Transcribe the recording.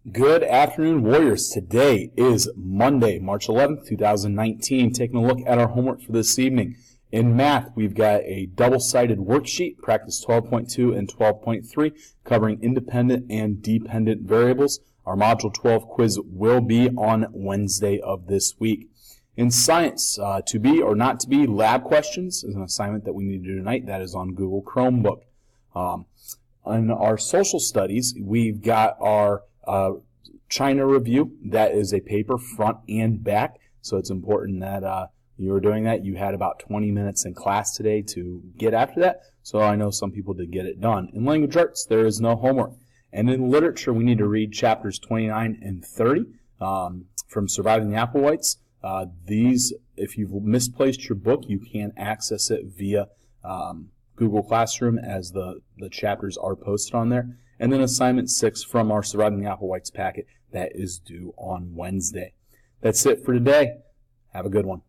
Good afternoon, Warriors. Today is Monday, March 11th, 2019. Taking a look at our homework for this evening. In math, we've got a double-sided worksheet, practice 12.2 and 12.3, covering independent and dependent variables. Our Module 12 quiz will be on Wednesday of this week. In science, to be or not to be lab questions is an assignment that we need to do tonight. That is on Google Chromebook. On our social studies, we've got our China review. That is a paper front and back, so it's important that you are doing that. You had about 20 minutes in class today to get after that, so I know some people did get it done. In language arts, there is no homework. And in literature, we need to read chapters 29 and 30 from Surviving the Applewhites. These, if you've misplaced your book, you can access it via Google Classroom as the chapters are posted on there. And then assignment 6 from our Surviving the Applewhites packet that is due on Wednesday. That's it for today. Have a good one.